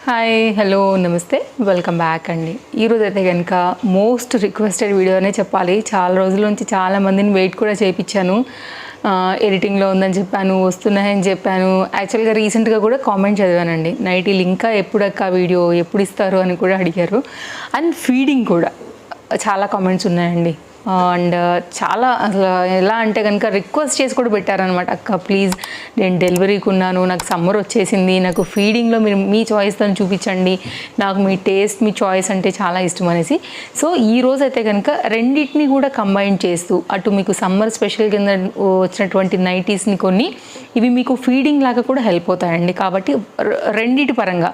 Hi hello నమస్తే welcome back అండి. ఈరోజు అయితే కనుక మోస్ట్ రిక్వెస్టెడ్ వీడియో అనే చెప్పాలి. చాలా రోజుల నుంచి చాలామందిని వెయిట్ కూడా చేయించాను. ఎడిటింగ్లో ఉందని చెప్పాను, వస్తున్నాయని చెప్పాను. యాక్చువల్గా రీసెంట్గా కూడా కామెంట్ చదివానండి, నైటీలు ఇంకా ఎప్పుడక్క వీడియో ఎప్పుడు ఇస్తారు అని కూడా అడిగారు. అండ్ ఫీడింగ్ కూడా చాలా కామెంట్స్ ఉన్నాయండి. అండ్ చాలా అసలు ఎలా అంటే కనుక రిక్వెస్ట్ చేసి కూడా పెట్టారనమాట, అక్క ప్లీజ్ నేను డెలివరీకి ఉన్నాను, నాకు సమ్మర్ వచ్చేసింది, నాకు ఫీడింగ్లో మీరు మీ చాయిస్తో చూపించండి, నాకు మీ టేస్ట్ మీ చాయిస్ అంటే చాలా ఇష్టం అనేసి. సో ఈరోజు అయితే కనుక రెండింటిని కూడా కంబైన్ చేస్తూ అటు మీకు సమ్మర్ స్పెషల్ కింద వచ్చినటువంటి నైటీస్ని కొన్ని, ఇవి మీకు ఫీడింగ్ లాగా కూడా హెల్ప్ అవుతాయండి. కాబట్టి రెండిటి పరంగా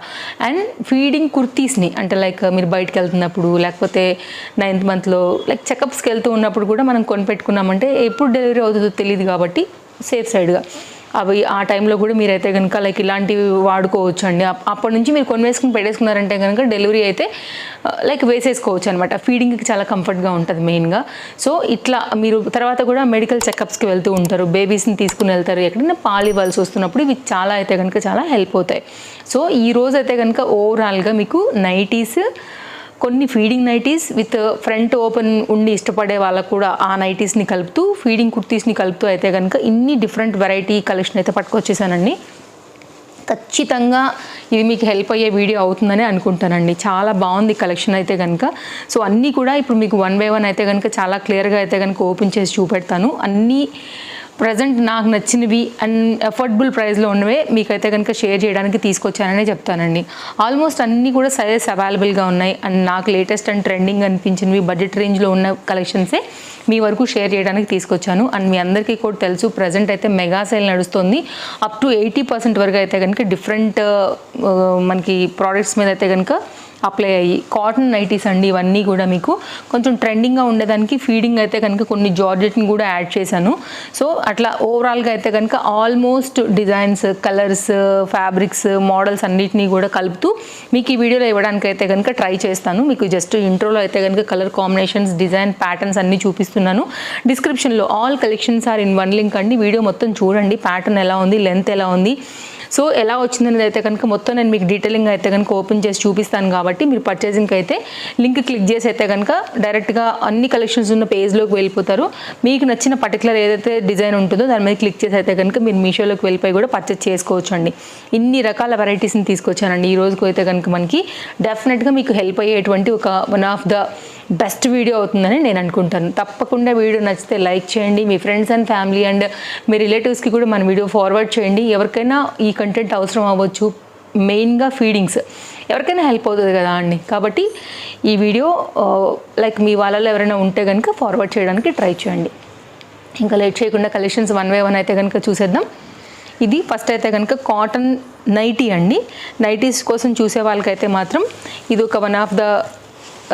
అండ్ ఫీడింగ్ కుర్తీస్ని అంటే లైక్ మీరు బయటకు వెళ్తున్నప్పుడు లేకపోతే 9th మంత్లో లైక్ చెకప్స్కి వెళ్తూ ఉన్నప్పుడు కూడా మనం కొనిపెట్టుకున్నామంటే ఎప్పుడు డెలివరీ అవుతుందో తెలియదు. కాబట్టి సేఫ్ సైడ్గా అవి ఆ టైంలో కూడా మీరైతే కనుక లైక్ ఇలాంటివి వాడుకోవచ్చు అండి. అప్పటి నుంచి మీరు కొనివేసుకుని పెట్టేసుకున్నారంటే కనుక డెలివరీ అయితే లైక్ వేసేసుకోవచ్చు అనమాట. ఫీడింగ్కి చాలా కంఫర్ట్గా ఉంటుంది మెయిన్గా. సో ఇట్లా మీరు తర్వాత కూడా మెడికల్ చెకప్స్కి వెళ్తూ ఉంటారు, బేబీస్ని తీసుకుని వెళ్తారు, ఎక్కడైనా పాలు ఇవ్వాల్సి వస్తున్నప్పుడు ఇవి చాలా అయితే కనుక చాలా హెల్ప్ అవుతాయి. సో ఈరోజు అయితే కనుక ఓవరాల్గా మీకు నైటీస్, కొన్ని feeding nighties with front open ఉండి ఇష్టపడే వాళ్ళకు కూడా ఆ నైటీస్ని కలుపుతూ ఫీడింగ్ కుర్తీస్ని కలుపుతూ అయితే కనుక ఇన్ని డిఫరెంట్ వెరైటీ కలెక్షన్ అయితే పట్టుకొచ్చేసానండి. ఖచ్చితంగా ఇది మీకు హెల్ప్ అయ్యే వీడియో అవుతుందని అనుకుంటానండి. చాలా బాగుంది కలెక్షన్ అయితే కనుక. సో అన్నీ కూడా ఇప్పుడు మీకు 1 by 1 అయితే కనుక చాలా క్లియర్గా అయితే కనుక ఓపెన్ చేసి చూపెడతాను. అన్నీ ప్రజెంట్ నాకు నచ్చినవి అండ్ అఫోర్డబుల్ ప్రైస్లో ఉన్నవే మీకైతే కనుక షేర్ చేయడానికి తీసుకొచ్చాననే చెప్తానండి. ఆల్మోస్ట్ అన్నీ కూడా సైజెస్ అవైలబుల్గా ఉన్నాయి అండ్ నాకు లేటెస్ట్ అండ్ ట్రెండింగ్ అనిపించినవి బడ్జెట్ రేంజ్లో ఉన్న కలెక్షన్సే మీ వరకు షేర్ చేయడానికి తీసుకొచ్చాను. అండ్ మీ అందరికీ కూడా తెలుసు ప్రజెంట్ అయితే మెగా సేల్ నడుస్తుంది. అప్ టు 80% వరకు అయితే కనుక డిఫరెంట్ మనకి ప్రోడక్ట్స్ మీద అయితే కనుక అప్లై అయ్యి కాటన్ నైటీస్ అండి. ఇవన్నీ కూడా మీకు కొంచెం ట్రెండింగ్గా ఉండేదానికి ఫీడింగ్ అయితే కనుక కొన్ని జార్జెట్ని కూడా యాడ్ చేశాను. సో అట్లా ఓవరాల్గా అయితే కనుక almost designs, colours, fabrics, models అన్నిటినీ కూడా కలుపుతూ మీకు ఈ వీడియోలో ఇవ్వడానికి అయితే కనుక ట్రై చేస్తాను. మీకు జస్ట్ ఇంట్రోలో అయితే కనుక కలర్ కాంబినేషన్స్, డిజైన్ ప్యాటర్న్స్ అన్నీ చూపిస్తున్నాను. డిస్క్రిప్షన్లో all collections are in one link అండి. వీడియో మొత్తం చూడండి, ప్యాటర్న్ ఎలా ఉంది, లెంత్ ఎలా ఉంది, సో ఎలా వచ్చిందనేది అయితే కనుక మొత్తం నేను మీకు డీటెయిలింగ్ అయితే కనుక ఓపెన్ చేసి చూపిస్తాను. కాబట్టి మీరు పర్చేసింగ్కి అయితే లింక్ క్లిక్ చేసి అయితే కనుక డైరెక్ట్గా అన్ని కలెక్షన్స్ ఉన్న పేజ్లోకి వెళ్ళిపోతారు. మీకు నచ్చిన పర్టికులర్ ఏదైతే డిజైన్ ఉంటుందో దాని మీద క్లిక్ చేసి అయితే కనుక మీరు మీషోలోకి వెళ్ళిపోయి కూడా పర్చేస్ చేసుకోవచ్చు అండి. ఇన్ని రకాల వెరైటీస్ని తీసుకొచ్చానండి ఈ రోజుకు అయితే కనుక మనకి డెఫినెట్గా మీకు హెల్ప్ అయ్యేటువంటి ఒక one of the best video అవుతుందని నేను అనుకుంటాను. తప్పకుండా వీడియో నచ్చితే లైక్ చేయండి, మీ ఫ్రెండ్స్ అండ్ ఫ్యామిలీ అండ్ మీ రిలేటివ్స్కి కూడా మన వీడియో ఫార్వర్డ్ చేయండి. ఎవరికైనా ఈ కంటెంట్ అవసరం అవ్వచ్చు, మెయిన్గా ఫీడింగ్స్ ఎవరికైనా హెల్ప్ అవుతుంది కదా అండి. కాబట్టి ఈ వీడియో లైక్ మీ వాళ్ళలో ఎవరైనా ఉంటే కనుక ఫార్వర్డ్ చేయడానికి ట్రై చేయండి. ఇంకా లేట్ చేయకుండా కలెక్షన్స్ 1 by 1 అయితే కనుక చూసేద్దాం. ఇది ఫస్ట్ అయితే కనుక కాటన్ నైటీ అండి. నైటీస్ కోసం చూసే వాళ్ళకైతే మాత్రం ఇది ఒక one of the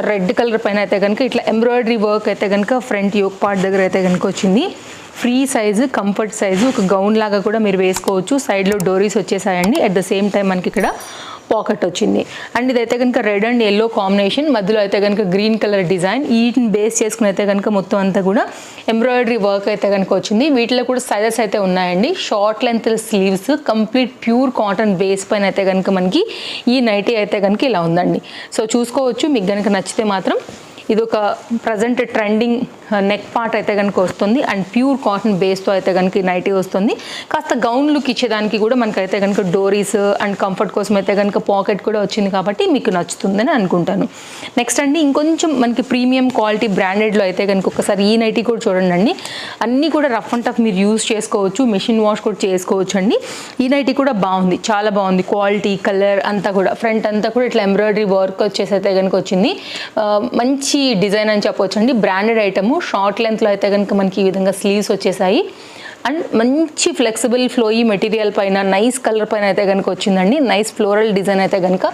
red colour పైన అయితే కనుక ఇట్లా ఎంబ్రాయిడరీ వర్క్ అయితే కనుక ఫ్రంట్ యోక్ పార్ట్ దగ్గర అయితే కనుక వచ్చింది. ఫ్రీ సైజు, కంఫర్ట్ సైజు, ఒక గౌన్ లాగా కూడా మీరు వేసుకోవచ్చు. సైడ్లో డోరీస్ వచ్చేసాయండి. అట్ ద సేమ్ టైం మనకి ఇక్కడ పాకెట్ వచ్చింది. అండ్ ఇదైతే కనుక రెడ్ అండ్ ఎల్లో కాంబినేషన్, మధ్యలో అయితే కనుక గ్రీన్ కలర్ డిజైన్. వీటిని బేస్ చేసుకుని అయితే కనుక మొత్తం అంతా కూడా ఎంబ్రాయిడరీ వర్క్ అయితే కనుక వచ్చింది. వీటిలో కూడా సైజెస్ అయితే ఉన్నాయండి. Short length sleeves, complete pure cotton base పైన అయితే కనుక మనకి ఈ నైటీ అయితే కనుక ఇలా ఉందండి. సో చూసుకోవచ్చు. మీకు కనుక నచ్చితే మాత్రం ఇది ఒక ప్రజెంట్ ట్రెండింగ్ నెక్ పార్ట్ అయితే కనుక వస్తుంది అండ్ ప్యూర్ కాటన్ బేస్తో అయితే కనుక నైటీ వస్తుంది. కాస్త గౌన్ లుక్ ఇచ్చేదానికి కూడా మనకైతే కనుక డోరీస్ అండ్ కంఫర్ట్ కోసం అయితే కనుక పాకెట్ కూడా వచ్చింది. కాబట్టి మీకు నచ్చుతుందని అనుకుంటాను. నెక్స్ట్ అండి, ఇంకొంచెం మనకి ప్రీమియం క్వాలిటీ బ్రాండెడ్లో అయితే కనుక ఒకసారి ఈ నైటీ కూడా చూడండి. అన్నీ కూడా రఫ్ అండ్ టఫ్ మీరు యూస్ చేసుకోవచ్చు, మిషన్ వాష్ కూడా చేసుకోవచ్చు అండి. ఈ నైటీ కూడా బాగుంది, చాలా బాగుంది. క్వాలిటీ, కలర్ అంతా కూడా ఫ్రంట్ అంతా కూడా ఇట్లా ఎంబ్రాయిడరీ వర్క్ వచ్చేసి అయితే కనుక వచ్చింది. మంచి డిజైన్ అని చెప్పవచ్చు అండి. Branded item. షార్ట్ లెంత్లో అయితే కనుక మనకి ఈ విధంగా స్లీవ్స్ వచ్చేసాయి అండ్ మంచి ఫ్లెక్సిబుల్ ఫ్లోయీ మెటీరియల్ పైన నైస్ కలర్ పైన అయితే కనుక వచ్చిందండి. నైస్ ఫ్లోరల్ డిజైన్ అయితే కనుక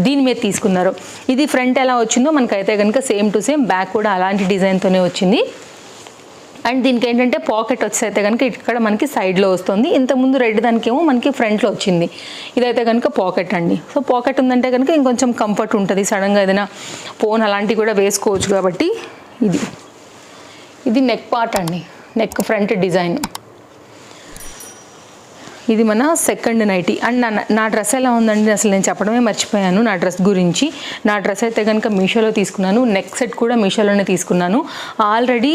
దీని మీద తీసుకున్నారు. ఇది ఫ్రంట్ ఎలా వచ్చిందో మనకైతే కనుక సేమ్ టు సేమ్ బ్యాక్ కూడా అలాంటి డిజైన్తోనే వచ్చింది. అండ్ దీనికి ఏంటంటే పాకెట్ వచ్చి అయితే కనుక ఇక్కడ మనకి సైడ్లో వస్తుంది. ఇంతకుముందు రెడ్ దానికేమో మనకి ఫ్రంట్లో వచ్చింది. ఇదైతే కనుక పాకెట్ అండి. సో పాకెట్ ఉందంటే కనుక ఇంకొంచెం కంఫర్ట్ ఉంటుంది. సడన్గా ఏదైనా ఫోన్ అలాంటివి కూడా వేసుకోవచ్చు. కాబట్టి ఇది నెక్ పార్ట్ అండి, నెక్ ఫ్రంట్ డిజైన్. ఇది మన సెకండ్ నైటీ. అండ్ నా డ్రెస్ ఎలా ఉందండి, అసలు నేను చెప్పడమే మర్చిపోయాను నా డ్రెస్ గురించి. నా డ్రెస్ అయితే కనుక మీషోలో తీసుకున్నాను, నెక్ సెట్ కూడా మీషోలోనే తీసుకున్నాను. Already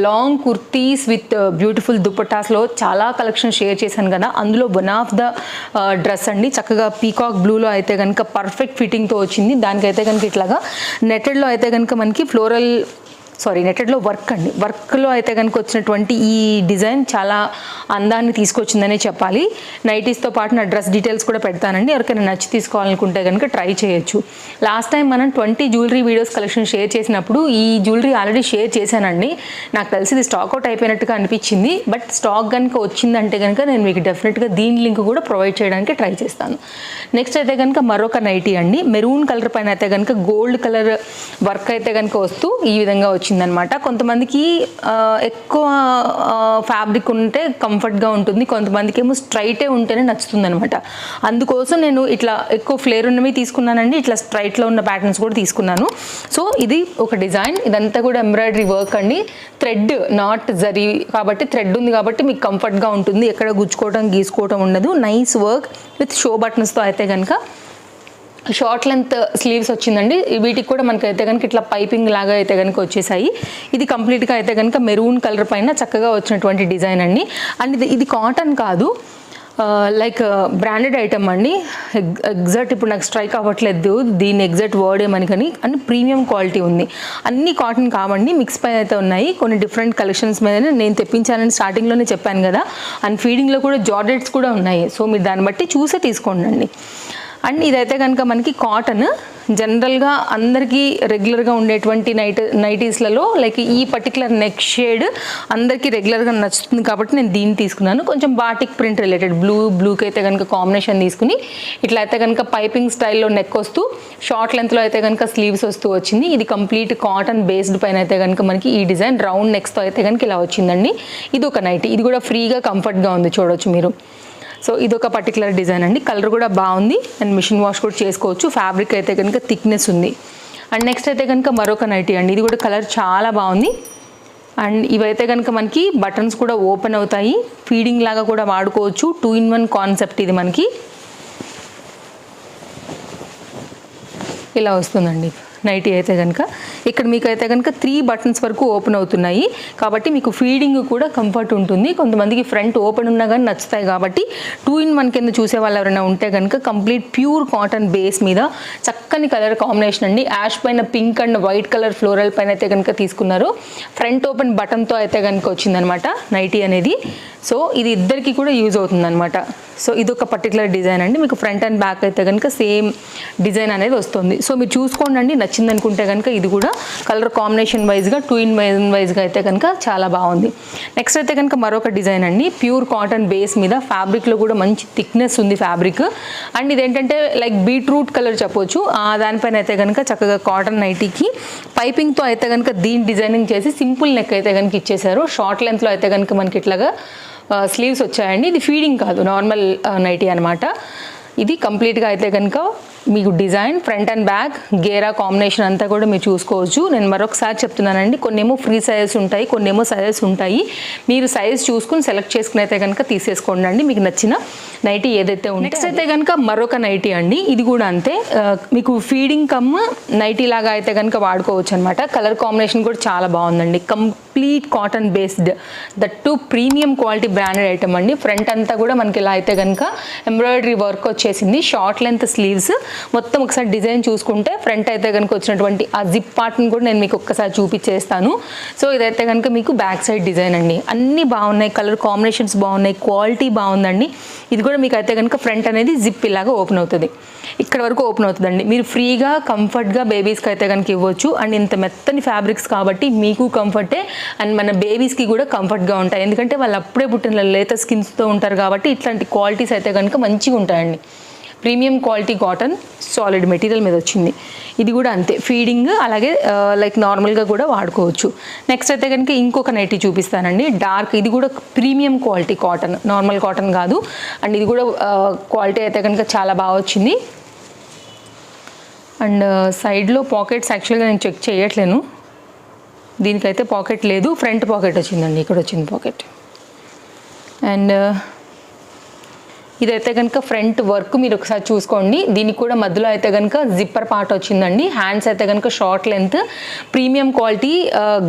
long kurtis with beautiful దుపట్టాస్లో చాలా కలెక్షన్ షేర్ చేశాను కదా, అందులో వన్ ఆఫ్ ద డ్రెస్ అండి. చక్కగా పీకాక్ బ్లూలో అయితే కనుక పర్ఫెక్ట్ ఫిట్టింగ్తో వచ్చింది. దానికైతే కనుక ఇట్లాగా నెట్టెడ్లో అయితే కనుక మనకి నెట్టెడ్లో వర్క్ అండి. వర్క్లో అయితే కనుక వచ్చినటువంటి ఈ డిజైన్ చాలా అందాన్ని తీసుకొచ్చిందనే చెప్పాలి. నైటీస్తో పాటు నా డ్రెస్ డీటెయిల్స్ కూడా పెడతానండి, ఎవరికైనా నచ్చి తీసుకోవాలనుకుంటే కనుక ట్రై చేయొచ్చు. లాస్ట్ టైం మనం 20 జ్యువెలరీ వీడియోస్ కలెక్షన్ షేర్ చేసినప్పుడు ఈ జ్యువెలరీ ఆల్రెడీ షేర్ చేశానండి. నాకు తెలిసి ఇది స్టాక్ అవుట్ అయిపోయినట్టుగా అనిపించింది. బట్ స్టాక్ కనుక వచ్చిందంటే కనుక నేను మీకు డెఫినెట్గా దీని లింక్ కూడా ప్రొవైడ్ చేయడానికి ట్రై చేస్తాను. నెక్స్ట్ అయితే కనుక మరొక నైటీ అండి. మెరూన్ కలర్ పైన అయితే కనుక గోల్డ్ కలర్ వర్క్ అయితే కనుక వస్తూ ఈ విధంగా వచ్చిందనమాట. కొంతమందికి ఎక్కువ ఫ్యాబ్రిక్ ఉంటే కంఫర్ట్గా ఉంటుంది, కొంతమందికి ఏమో స్ట్రైటే ఉంటేనే నచ్చుతుంది అనమాట. అందుకోసం నేను ఇట్లా ఎక్కువ ఫ్లేర్ ఉన్నవి తీసుకున్నానండి, ఇట్లా స్ట్రైట్లో ఉన్న ప్యాటర్న్స్ కూడా తీసుకున్నాను. సో ఇది ఒక డిజైన్, ఇదంతా కూడా ఎంబ్రాయిడరీ వర్క్ అండి. థ్రెడ్ నాట్ జరీ కాబట్టి, థ్రెడ్ ఉంది కాబట్టి మీకు కంఫర్ట్గా ఉంటుంది, ఎక్కడ గుచ్చుకోవడం గీసుకోవడం ఉండదు. నైస్ వర్క్ విత్ షో బటన్స్తో అయితే కనుక షార్ట్ లెంత్ స్లీవ్స్ వచ్చిందండి. వీటికి కూడా మనకైతే కనుక ఇట్లా పైపింగ్ లాగా అయితే కనుక వచ్చేసాయి. ఇది కంప్లీట్గా అయితే కనుక మెరూన్ కలర్ పైన చక్కగా వచ్చినటువంటి డిజైన్ అండి. అండ్ ఇది కాటన్ కాదు, లైక్ బ్రాండెడ్ ఐటమ్ అండి. ఎగ్జాక్ట్ ఇప్పుడు నాకు స్ట్రైక్ అవ్వట్లేదు దీని ఎగ్జాక్ట్ వర్డ్ ఏమని, కానీ అన్ని ప్రీమియం క్వాలిటీ ఉంది. అన్ని కాటన్ కావండి, మిక్స్ పైన అయితే ఉన్నాయి. కొన్ని డిఫరెంట్ కలెక్షన్స్ మీద నేను తెప్పించానని స్టార్టింగ్లోనే చెప్పాను కదా. అండ్ ఫీడింగ్లో కూడా జార్జెట్స్ కూడా ఉన్నాయి. సో మీరు దాన్ని బట్టి చూసే తీసుకోండి. అండ్ ఇదైతే కనుక మనకి కాటన్, జనరల్గా అందరికీ రెగ్యులర్గా ఉండేటువంటి నైటీస్లలో లైక్ ఈ పర్టికులర్ నెక్ షేడ్ అందరికీ రెగ్యులర్గా నచ్చుతుంది కాబట్టి నేను దీన్ని తీసుకున్నాను. కొంచెం బాటిక్ ప్రింట్ రిలేటెడ్ బ్లూకి అయితే కనుక కాంబినేషన్ తీసుకుని ఇట్లా అయితే కనుక పైపింగ్ స్టైల్లో నెక్ వస్తూ షార్ట్ లెంత్లో అయితే కనుక స్లీవ్స్ వస్తూ వచ్చింది. ఇది కంప్లీట్ కాటన్ బేస్డ్ పైన అయితే కనుక మనకి ఈ డిజైన్ రౌండ్ నెక్స్తో అయితే కనుక ఇలా వచ్చిందండి. ఇది ఒక నైటీ, ఇది కూడా ఫ్రీగా కంఫర్ట్గా ఉంది, చూడవచ్చు మీరు. సో ఇదొక పర్టికులర్ డిజైన్ అండి. కలర్ కూడా బాగుంది అండ్ మిషన్ వాష్ కూడా చేసుకోవచ్చు. ఫ్యాబ్రిక్ అయితే కనుక థిక్నెస్ ఉంది. అండ్ నెక్స్ట్ అయితే కనుక మరొక నైటీ అండి. ఇది కూడా కలర్ చాలా బాగుంది. అండ్ ఇవైతే కనుక మనకి బటన్స్ కూడా ఓపెన్ అవుతాయి, ఫీడింగ్ లాగా కూడా వాడుకోవచ్చు. 2-in-1 కాన్సెప్ట్ ఇది మనకి ఇలా వస్తుందండి నైటీ అయితే కనుక. ఇక్కడ మీకు అయితే కనుక 3 బటన్స్ వరకు ఓపెన్ అవుతున్నాయి కాబట్టి మీకు ఫీడింగ్ కూడా కంఫర్ట్ ఉంటుంది. కొంతమందికి ఫ్రంట్ ఓపెన్ ఉన్నా కానీ నచ్చుతాయి కాబట్టి 2-in-1 కింద చూసే వాళ్ళు ఎవరైనా ఉంటే కనుక కంప్లీట్ ప్యూర్ కాటన్ బేస్ మీద చక్కని కలర్ కాంబినేషన్ అండి. యాష్ పైన pink and white colour floral పైన అయితే కనుక తీసుకున్నారు. ఫ్రంట్ ఓపెన్ బటన్తో అయితే కనుక వచ్చిందనమాట నైటీ అనేది. సో ఇది ఇద్దరికి కూడా యూజ్ అవుతుందన్నమాట. సో ఇదొక పర్టికులర్ డిజైన్ అండి. మీకు ఫ్రంట్ అండ్ బ్యాక్ అయితే కనుక సేమ్ డిజైన్ అనేది వస్తుంది. సో మీరు చూసుకోండి, నచ్చింది అనుకుంటే కనుక ఇది కూడా కలర్ కాంబినేషన్ వైజ్గా 2-in-1 వైజ్గా అయితే కనుక చాలా బాగుంది. నెక్స్ట్ అయితే కనుక మరొక డిజైన్ అండి. ప్యూర్ కాటన్ బేస్ మీద ఫ్యాబ్రిక్లో కూడా మంచి థిక్నెస్ ఉంది ఫ్యాబ్రిక్. అండ్ ఇదేంటంటే లైక్ బీట్రూట్ కలర్ చెప్పొచ్చు. దానిపైన అయితే కనుక చక్కగా కాటన్ నైటీకి పైపింగ్తో అయితే కనుక దీని డిజైనింగ్ చేసి సింపుల్ నెక్ అయితే కనుక ఇచ్చేసారు. షార్ట్ లెంత్లో అయితే కనుక మనకి ఇట్లాగా స్లీవ్స్ వచ్చాయండి. ఇది ఫీడింగ్ కాదు, నార్మల్ నైటీ అనమాట. ఇది కంప్లీట్గా అయితే కనుక మీకు డిజైన్ ఫ్రంట్ అండ్ బ్యాక్ గేరా కాంబినేషన్ అంతా కూడా మీరు చూసుకోవచ్చు. నేను మరొకసారి చెప్తున్నానండి, కొన్నేమో ఫ్రీ సైజెస్ ఉంటాయి, కొన్నేమో సైజెస్ ఉంటాయి. మీరు సైజ్ చూసుకుని సెలెక్ట్ చేసుకుని అయితే కనుక తీసేసుకోండి అండి మీకు నచ్చిన నైటీ ఏదైతే ఉంటే. నెక్స్ట్ అయితే కనుక మరొక నైటీ అండి. ఇది కూడా అంతే, మీకు ఫీడింగ్ కమ్ నైటీ లాగా అయితే కనుక వాడుకోవచ్చు అనమాట. కలర్ కాంబినేషన్ కూడా చాలా బాగుందండి. Complete cotton based, that to premium quality branded item అండి. ఫ్రంట్ అంతా కూడా మనకి ఇలా అయితే కనుక ఎంబ్రాయిడరీ వర్క్ వచ్చేసింది. షార్ట్ లెంత్ స్లీవ్స్ మొత్తం ఒకసారి డిజైన్ చూసుకుంటే ఫ్రంట్ అయితే కనుక వచ్చినటువంటి ఆ జిప్ పార్ట్ని కూడా నేను మీకు ఒక్కసారి చూపించేస్తాను. సో ఇదైతే కనుక మీకు బ్యాక్ సైడ్ డిజైన్ అండి. అన్నీ బాగున్నాయి, కలర్ కాంబినేషన్స్ బాగున్నాయి, క్వాలిటీ బాగుందండి. ఇది కూడా మీకు అయితే కనుక ఫ్రంట్ అనేది జిప్ ఇలాగా ఓపెన్ అవుతుంది, ఇక్కడ వరకు ఓపెన్ అవుతుందండి. మీరు ఫ్రీగా కంఫర్ట్గా బేబీస్కి అయితే కనుక ఇవ్వచ్చు. అండ్ ఇంత మెత్తని ఫ్యాబ్రిక్స్ కాబట్టి మీకు కంఫర్టే అండ్ మన బేబీస్కి కూడా కంఫర్ట్గా ఉంటాయి. ఎందుకంటే వాళ్ళు అప్పుడే పుట్టిన లేత స్కిన్స్తో ఉంటారు కాబట్టి ఇట్లాంటి క్వాలిటీస్ అయితే కనుక మంచిగా ఉంటాయండి. Premium quality cotton solid material మీద వచ్చింది. ఇది కూడా అంతే ఫీడింగ్, అలాగే లైక్ నార్మల్గా కూడా వాడుకోవచ్చు. నెక్స్ట్ అయితే కనుక ఇంకొక నైటీ చూపిస్తానండి. డార్క్, ఇది కూడా premium quality cotton, normal cotton కాదు. అండ్ ఇది కూడా క్వాలిటీ అయితే కనుక చాలా బాగా వచ్చింది. అండ్ సైడ్లో పాకెట్స్ యాక్చువల్గా నేను చెక్ చేయట్లేను, దీనికైతే పాకెట్ లేదు, ఫ్రంట్ పాకెట్ వచ్చిందండి, ఇక్కడ వచ్చింది పాకెట్. అండ్ ఇదైతే కనుక ఫ్రంట్ వర్క్ మీరు ఒకసారి చూసుకోండి. దీనికి కూడా మధ్యలో అయితే కనుక జిప్పర్ పార్ట్ వచ్చిందండి. హ్యాండ్స్ అయితే కనుక short length premium quality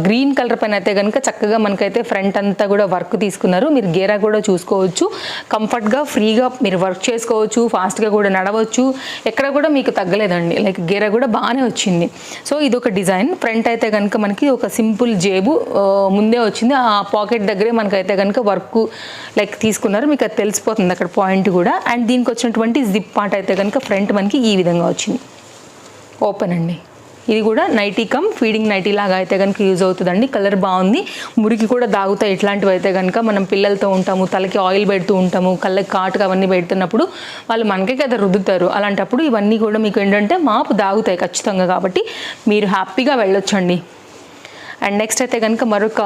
green colour పైన అయితే కనుక చక్కగా మనకైతే ఫ్రంట్ అంతా కూడా వర్క్ తీసుకున్నారు. మీరు గేరా కూడా చూసుకోవచ్చు. కంఫర్ట్గా ఫ్రీగా మీరు వర్క్ చేసుకోవచ్చు, ఫాస్ట్గా కూడా నడవచ్చు, ఎక్కడ కూడా మీకు తగ్గలేదండి. లైక్ గేరా కూడా బాగానే వచ్చింది. సో ఇది ఒక డిజైన్. ఫ్రంట్ అయితే కనుక మనకి ఒక సింపుల్ జేబు ముందే వచ్చింది. ఆ పాకెట్ దగ్గరే మనకైతే కనుక వర్క్ లైక్ తీసుకున్నారు. మీకు అది తెలిసిపోతుంది అక్కడ పాయింట్ కూడా. అండ్ దీనికి వచ్చినటువంటి జిప్ పార్ట్ అయితే కనుక ఫ్రంట్ మనకి ఈ విధంగా వచ్చింది. ఓపెన్ అండి. ఇది కూడా నైటీ కమ్ ఫీడింగ్ నైటీ లాగా అయితే కనుక యూజ్ అవుతుందండి. కలర్ బాగుంది. మురికి కూడా దాగుతాయి. ఇట్లాంటివి అయితే కనుక మనం పిల్లలతో ఉంటాము, తలకి ఆయిల్ పెడుతూ ఉంటాము, కళ్ళకి కాటుగా అవన్నీ పెడుతున్నప్పుడు వాళ్ళు మనకే కదా రుద్దుతారు. అలాంటప్పుడు ఇవన్నీ కూడా మీకు ఏంటంటే మాపు దాగుతాయి ఖచ్చితంగా. కాబట్టి మీరు హ్యాపీగా వెళ్ళొచ్చండి. అండ్ నెక్స్ట్ అయితే కనుక మరొక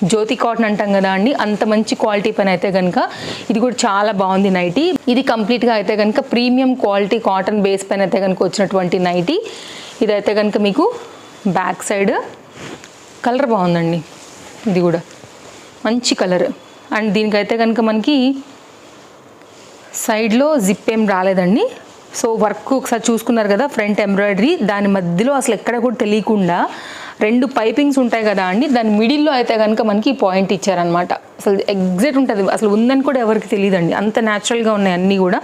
జ్యోతి కాటన్ అంటాం కదా అండి, అంత మంచి క్వాలిటీ పైన అయితే కనుక ఇది కూడా చాలా బాగుంది నైటీ. ఇది కంప్లీట్గా అయితే కనుక ప్రీమియం క్వాలిటీ కాటన్ బేస్ పైన అయితే కనుక వచ్చినటువంటి నైటీ. ఇదైతే కనుక మీకు బ్యాక్ సైడ్ కలర్ బాగుందండి. ఇది కూడా మంచి కలర్. అండ్ దీనికైతే కనుక మనకి సైడ్లో జిప్ ఏం రాలేదండి. సో వర్క్ ఒకసారి చూసుకున్నారు కదా, ఫ్రంట్ ఎంబ్రాయిడరీ, దాని మధ్యలో అసలు ఎక్కడ కూడా తెలియకుండా 2 పైపింగ్స్ ఉంటాయి కదా అండి, దాని మిడిల్లో అయితే కనుక మనకి పాయింట్ ఇచ్చారనమాట. అసలు ఎగ్జాక్ట్ ఉంటుంది, అసలు ఉందని కూడా ఎవరికి తెలియదండి, అంత న్యాచురల్గా ఉన్నాయి అన్నీ కూడా.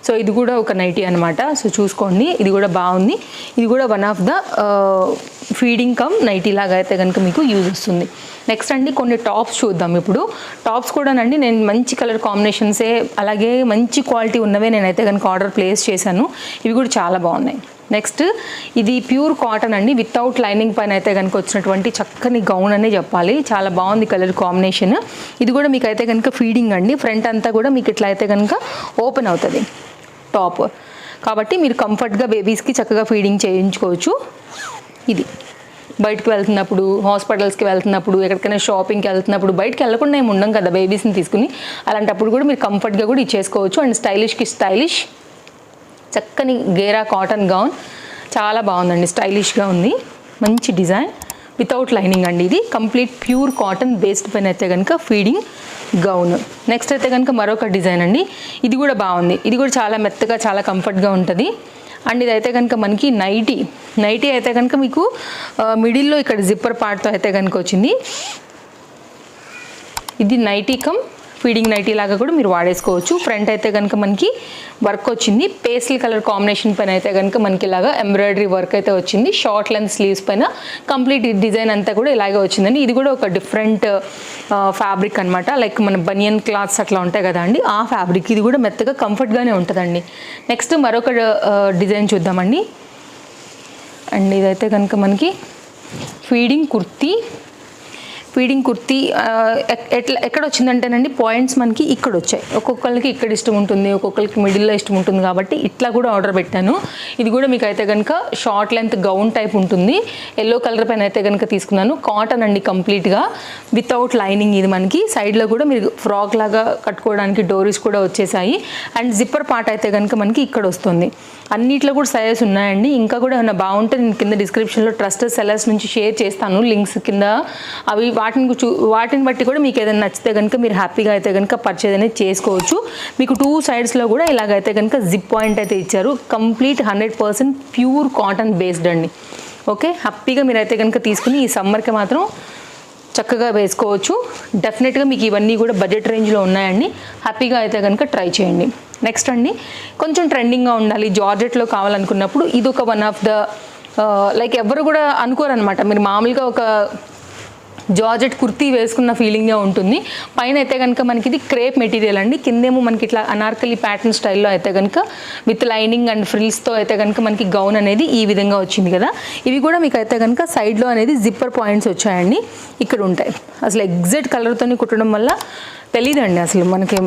సో ఇది కూడా ఒక నైటీ అనమాట. సో చూసుకోండి, ఇది కూడా బాగుంది. ఇది కూడా one of the feeding cum nighty లాగా అయితే కనుక మీకు యూజ్ వస్తుంది. నెక్స్ట్ అండి కొన్ని టాప్స్ చూద్దాం. ఇప్పుడు టాప్స్ కూడానండి నేను మంచి కలర్ కాంబినేషన్సే అలాగే మంచి క్వాలిటీ ఉన్నవే నేనైతే కనుక ఆర్డర్ ప్లేస్ చేశాను. ఇవి కూడా చాలా బాగున్నాయి. నెక్స్ట్ ఇది ప్యూర్ కాటన్ అండి, వితౌట్ లైనింగ్ పైన అయితే కనుక వచ్చినటువంటి చక్కని గౌన్ అనే చెప్పాలి. చాలా బాగుంది కలర్ కాంబినేషన్. ఇది కూడా మీకు అయితే కనుక ఫీడింగ్ అండి. ఫ్రంట్ అంతా కూడా మీకు ఇట్లా అయితే కనుక ఓపెన్ అవుతుంది టాప్. కాబట్టి మీరు కంఫర్ట్గా బేబీస్కి చక్కగా ఫీడింగ్ చేయించుకోవచ్చు. ఇది బయటకు వెళ్తున్నప్పుడు, హాస్పిటల్స్కి వెళ్తున్నప్పుడు, ఎక్కడికైనా షాపింగ్కి వెళ్తున్నప్పుడు బయటకు వెళ్ళకుండా ఏమి ఉండం కదా బేబీస్ని తీసుకుని, అలాంటప్పుడు కూడా మీరు కంఫర్ట్గా కూడా ఇచ్చేసుకోవచ్చు. అండ్ స్టైలిష్కి స్టైలిష్ చక్కని గేరా కాటన్ గౌన్ చాలా బాగుందండి, స్టైలిష్గా ఉంది, మంచి డిజైన్, వితౌట్ లైనింగ్ అండి. ఇది కంప్లీట్ ప్యూర్ కాటన్ బేస్డ్ పైన అయితే కనుక ఫీడింగ్ గౌన్. నెక్స్ట్ అయితే కనుక మరొక డిజైన్ అండి, ఇది కూడా బాగుంది. ఇది కూడా చాలా మెత్తగా చాలా కంఫర్ట్గా ఉంటుంది. అండ్ ఇదైతే కనుక మనకి నైటీ అయితే కనుక మీకు మిడిల్లో ఇక్కడ జిప్పర్ పార్ట్తో అయితే కనుక వచ్చింది. ఇది నైటీ కమ్ ఫీడింగ్ నైటీ లాగా కూడా మీరు వాడేసుకోవచ్చు. ఫ్రంట్ అయితే కనుక మనకి వర్క్ వచ్చింది, పేస్టల్ కలర్ కాంబినేషన్ పైన అయితే కనుక మనకి ఇలాగా ఎంబ్రాయిడరీ వర్క్ అయితే వచ్చింది. షార్ట్ లెంత్ స్లీవ్స్ పైన కంప్లీట్ డిజైన్ అంతా కూడా ఇలాగే వచ్చిందండి. ఇది కూడా ఒక డిఫరెంట్ ఫ్యాబ్రిక్ అనమాట, లైక్ మన బనియన్ క్లాత్స్ అట్లా ఉంటాయి కదా అండి, ఆ ఫ్యాబ్రిక్. ఇది కూడా మెత్తగా కంఫర్ట్గానే ఉంటుందండి. నెక్స్ట్ మరొక డిజైన్ చూద్దామండి. అండ్ ఇదైతే కనుక మనకి ఫీడింగ్ కుర్తీ ఎక్కడ వచ్చిందంటేనండి పాయింట్స్ మనకి ఇక్కడ వచ్చాయి. ఒక్కొక్కరికి ఇక్కడ ఇష్టం ఉంటుంది, ఒక్కొక్కరికి మిడిల్లో ఇష్టం ఉంటుంది, కాబట్టి ఇట్లా కూడా ఆర్డర్ పెట్టాను. ఇది కూడా మీకు అయితే కనుక షార్ట్ లెంత్ గౌన్ టైప్ ఉంటుంది. ఎల్లో కలర్ పైన అయితే కనుక తీసుకున్నాను. కాటన్ అండి కంప్లీట్గా వితౌట్ లైనింగ్. ఇది మనకి సైడ్లో కూడా మీరు ఫ్రాక్ లాగా కట్టుకోవడానికి డోరీస్ కూడా వచ్చేసాయి. అండ్ జిప్పర్ పార్ట్ అయితే కనుక మనకి ఇక్కడ వస్తుంది. అన్నిట్లో కూడా సైజెస్ ఉన్నాయండి. ఇంకా కూడా ఏమైనా బాగుంటే నేను కింద డిస్క్రిప్షన్లో ట్రస్టెడ్ సెల్లర్స్ నుంచి షేర్ చేస్తాను లింక్స్ కింద. అవి వాటిని బట్టి కూడా మీకు ఏదైనా నచ్చితే కనుక మీరు హ్యాపీగా అయితే కనుక పర్చేజ్ అనేది చేసుకోవచ్చు. మీకు 2 సైడ్స్లో కూడా ఇలాగైతే కనుక జిప్ పాయింట్ అయితే ఇచ్చారు. కంప్లీట్ 100% ప్యూర్ కాటన్ బేస్డ్ అండి. ఓకే, హ్యాపీగా మీరైతే కనుక తీసుకుని ఈ సమ్మర్కి మాత్రం చక్కగా వేసుకోవచ్చు. డెఫినెట్గా మీకు ఇవన్నీ కూడా బడ్జెట్ రేంజ్లో ఉన్నాయండి. హ్యాపీగా అయితే కనుక ట్రై చేయండి. నెక్స్ట్ అండి కొంచెం ట్రెండింగ్గా ఉండాలి, జార్జెట్లో కావాలనుకున్నప్పుడు ఇది ఒక వన్ ఆఫ్ ద లైక్ ఎవరు కూడా అనుకోరనమాట. మీరు మామూలుగా ఒక జార్జెట్ కుర్తీ వేసుకున్న ఫీలింగ్గా ఉంటుంది. పైన అయితే కనుక మనకి ఇది క్రేప్ మెటీరియల్ అండి, కిందేమో మనకి ఇట్లా అనార్కలి ప్యాటర్న్ స్టైల్లో అయితే కనుక విత్ లైనింగ్ అండ్ ఫ్రిల్స్తో అయితే కనుక మనకి గౌన్ అనేది ఈ విధంగా వచ్చింది కదా. ఇవి కూడా మీకు అయితే కనుక సైడ్లో అనేది జిప్పర్ పాయింట్స్ వచ్చాయండి, ఇక్కడ ఉంటాయి. అసలు ఎగ్జాక్ట్ కలర్తో కుట్టడం వల్ల తెలియదండి అసలు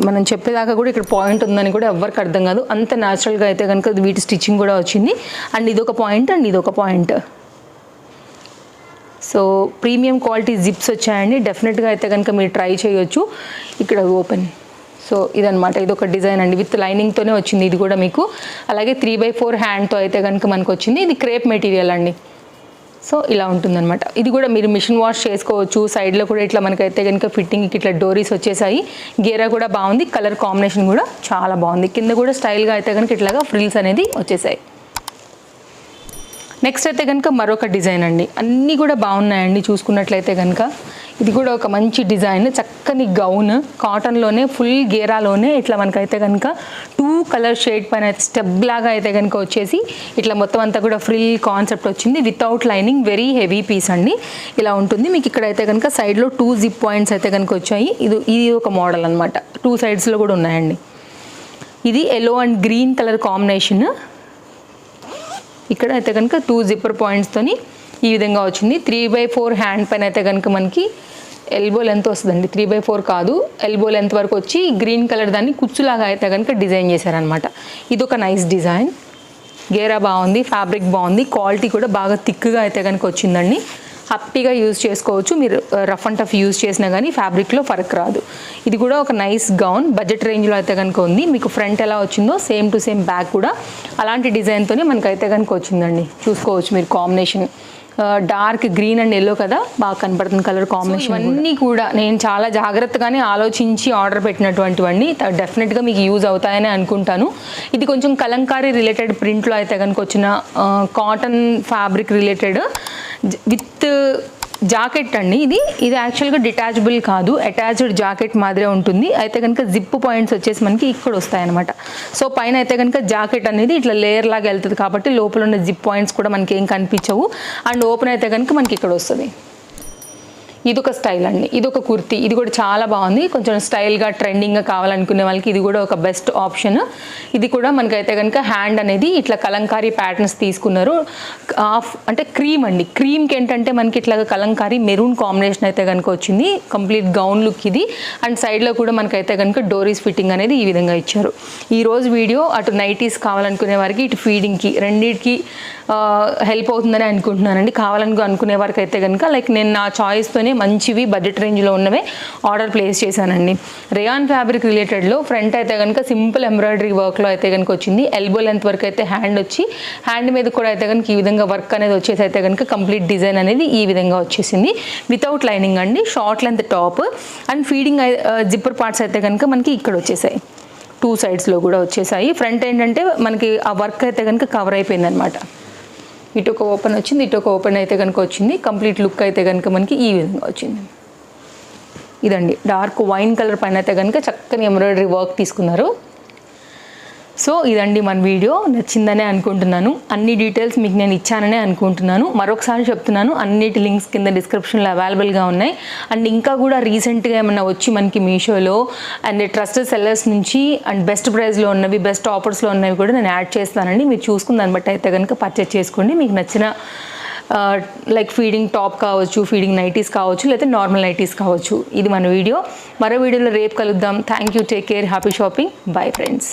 మనం చెప్పేదాకా కూడా ఇక్కడ పాయింట్ ఉందని కూడా ఎవరికి అర్థం కాదు. అంత న్యాచురల్గా అయితే కనుక వీటి స్టిచ్చింగ్ కూడా వచ్చింది. అండ్ ఇదొక పాయింట్ అండ్ ఇదొక point. So premium quality zips వచ్చాయండి. డెఫినెట్గా అయితే కనుక మీరు ట్రై చేయొచ్చు. ఇక్కడ ఓపెన్. సో ఇదనమాట, ఇది ఒక డిజైన్ అండి, విత్ లైనింగ్తోనే వచ్చింది. ఇది కూడా మీకు అలాగే 3/4 హ్యాండ్తో అయితే కనుక మనకు వచ్చింది. ఇది క్రేప్ మెటీరియల్ అండి. సో ఇలా ఉంటుందన్నమాట. ఇది కూడా మీరు మిషన్ వాష్ చేసుకోవచ్చు. సైడ్లో కూడా ఇట్లా మనకైతే కనుక ఫిట్టింగ్కి ఇట్లా డోరీస్ వచ్చేసాయి. గేరా కూడా బాగుంది, కలర్ కాంబినేషన్ కూడా చాలా బాగుంది. కింద కూడా స్టైల్గా అయితే కనుక ఇట్లాగా ఫ్రిల్స్ అనేది వచ్చేసాయి. నెక్స్ట్ అయితే కనుక మరొక డిజైన్ అండి. అన్నీ కూడా బాగున్నాయండి చూసుకున్నట్లయితే కనుక. ఇది కూడా ఒక మంచి డిజైన్, చక్కని గౌన్, కాటన్లోనే ఫుల్ గేరాలోనే ఇట్లా మనకైతే కనుక 2 కలర్ షేడ్ పైన అయితే స్టెప్ లాగా అయితే కనుక వచ్చేసి ఇట్లా మొత్తం అంతా కూడా ఫ్రిల్ కాన్సెప్ట్ వచ్చింది. Without lining, very heavy piece అండి. ఇలా ఉంటుంది. మీకు ఇక్కడ అయితే కనుక సైడ్లో 2 జిప్ పాయింట్స్ అయితే కనుక వచ్చాయి. ఇది ఒక మోడల్ అనమాట. 2 సైడ్స్లో కూడా ఉన్నాయండి. ఇది yellow and green colour combination. ఇక్కడ అయితే కనుక 2 జిప్పర్ పాయింట్స్తోని ఈ విధంగా వచ్చింది. 3/4 హ్యాండ్ పైన అయితే కనుక మనకి ఎల్బో లెంత్ వస్తుందండి. 3/4 కాదు, ఎల్బో లెంత్ వరకు వచ్చి గ్రీన్ కలర్ దాన్ని కుచ్చులాగా అయితే కనుక డిజైన్ చేశారనమాట. ఇది ఒక నైస్ డిజైన్. గేరా బాగుంది, ఫ్యాబ్రిక్ బాగుంది, క్వాలిటీ కూడా బాగా థిక్గా అయితే కనుక వచ్చిందండి. హ్యాపీగా యూజ్ చేసుకోవచ్చు. మీరు రఫ్ అండ్ టఫ్ యూజ్ చేసినా కానీ ఫ్యాబ్రిక్లో ఫరక్ రాదు. ఇది కూడా ఒక నైస్ గౌన్, బడ్జెట్ రేంజ్లో అయితే కనుక ఉంది. మీకు ఫ్రంట్ ఎలా వచ్చిందో సేమ్ టు సేమ్ బ్యాక్ కూడా అలాంటి డిజైన్తోనే మనకైతే కనుక వచ్చిందండి. చూసుకోవచ్చు మీరు combination. Dark green and yellow కదా, బాగా కనపడుతుంది కలర్ కాంబినేషన్. అన్నీ కూడా నేను చాలా జాగ్రత్తగానే ఆలోచించి ఆర్డర్ పెట్టినటువంటివన్నీ డెఫినెట్గా మీకు యూజ్ అవుతాయని అనుకుంటాను. ఇది కొంచెం కలంకారీ రిలేటెడ్ ప్రింట్లో అయితే కనుక వచ్చిన cotton fabric related with jacket అండి. ఇది యాక్చువల్గా డిటాచబుల్ కాదు, అటాచ్డ్ జాకెట్ మాదిరే ఉంటుంది. అయితే కనుక జిప్ పాయింట్స్ వచ్చేసి మనకి ఇక్కడ వస్తాయన్నమాట. సో పైన అయితే కనుక జాకెట్ అనేది ఇట్లా లేయర్ లాగా వెళ్తుంది కాబట్టి లోపల ఉన్న జిప్ పాయింట్స్ కూడా మనకి ఏం కనిపించవు. అండ్ ఓపెన్ అయితే కనుక మనకి ఇక్కడ వస్తుంది. ఇదొక స్టైల్ అండి. ఇదొక కుర్తీ. ఇది కూడా చాలా బాగుంది. కొంచెం స్టైల్గా ట్రెండింగ్గా కావాలనుకునే వాళ్ళకి ఇది కూడా ఒక బెస్ట్ ఆప్షన్. ఇది కూడా మనకైతే కనుక హ్యాండ్ అనేది ఇట్లా కలంకారీ ప్యాటర్న్స్ తీసుకున్నారు. అంటే క్రీమ్ అండి. క్రీమ్కి ఏంటంటే మనకి ఇట్లా కలంకారీ మెరూన్ కాంబినేషన్ అయితే కనుక వచ్చింది. కంప్లీట్ గౌన్ లుక్ ఇది. అండ్ సైడ్లో కూడా మనకైతే కనుక డోరీస్ ఫిట్టింగ్ అనేది ఈ విధంగా ఇచ్చారు. ఈరోజు వీడియో అటు నైటీస్ కావాలనుకునే వారికి, ఇటు ఫీడింగ్కి, రెండింటికి హెల్ప్ అవుతుందని అనుకుంటున్నానండి. అనుకునే వారికి అయితే కనుక లైక్ నేను నా చాయిస్తోనే మంచివి బడ్జెట్ రేంజ్లో ఉన్నవే ఆర్డర్ ప్లేస్ చేశానండి. రేయాన్ ఫ్యాబ్రిక్ రిలేటెడ్లో ఫ్రంట్ అయితే కనుక సింపుల్ ఎంబ్రాయిడరీ వర్క్లో అయితే కనుక వచ్చింది. ఎల్బో లెంత్ వరకు అయితే హ్యాండ్ వచ్చి హ్యాండ్ మీద కూడా అయితే కనుక ఈ విధంగా వర్క్ అనేది వచ్చేసి అయితే కనుక కంప్లీట్ డిజైన్ అనేది ఈ విధంగా వచ్చేసింది. వితౌట్ లైనింగ్ అండి. Short length top and feeding zipper parts అయితే కనుక మనకి ఇక్కడ వచ్చేసాయి. 2 సైడ్స్లో కూడా వచ్చేసాయి. ఫ్రంట్ ఏంటంటే మనకి ఆ వర్క్ అయితే కనుక కవర్ అయిపోయింది అనమాట. ఇటు ఒక ఓపెన్ వచ్చింది, ఇటు ఒక ఓపెన్ అయితే కనుక వచ్చింది. కంప్లీట్ లుక్ అయితే కనుక మనకి ఈ విధంగా వచ్చింది. ఇదండి డార్క్ వైన్ కలర్ పైన అయితే కనుక చక్కని ఎంబ్రాయిడరీ వర్క్ తీసుకున్నారు. సో ఇదండి మన వీడియో. నచ్చిందనే అనుకుంటున్నాను. అన్ని డీటెయిల్స్ మీకు నేను ఇచ్చాననే అనుకుంటున్నాను. మరొకసారి చెప్తున్నాను, అన్నిటి లింక్స్ కింద డిస్క్రిప్షన్లో అవైలబుల్గా ఉన్నాయి. అండ్ ఇంకా కూడా రీసెంట్గా ఏమన్నా వచ్చి మనకి మీషోలో అండ్ ట్రస్టెడ్ సెల్లర్స్ నుంచి అండ్ బెస్ట్ ప్రైస్లో ఉన్నవి, బెస్ట్ ఆఫర్స్లో ఉన్నవి కూడా నేను యాడ్ చేస్తానండి. మీరు చూసుకున్న దాన్ని బట్టి అయితే కనుక పర్చేస్ చేసుకోండి. మీకు నచ్చిన లైక్ ఫీడింగ్ టాప్ కావచ్చు, ఫీడింగ్ నైటీస్ కావచ్చు, లేకపోతే నార్మల్ నైటీస్ కావచ్చు. ఇది మన వీడియో. మరో వీడియోలో రేపు కలుద్దాం. Thank you. Take care. Happy shopping. Bye friends.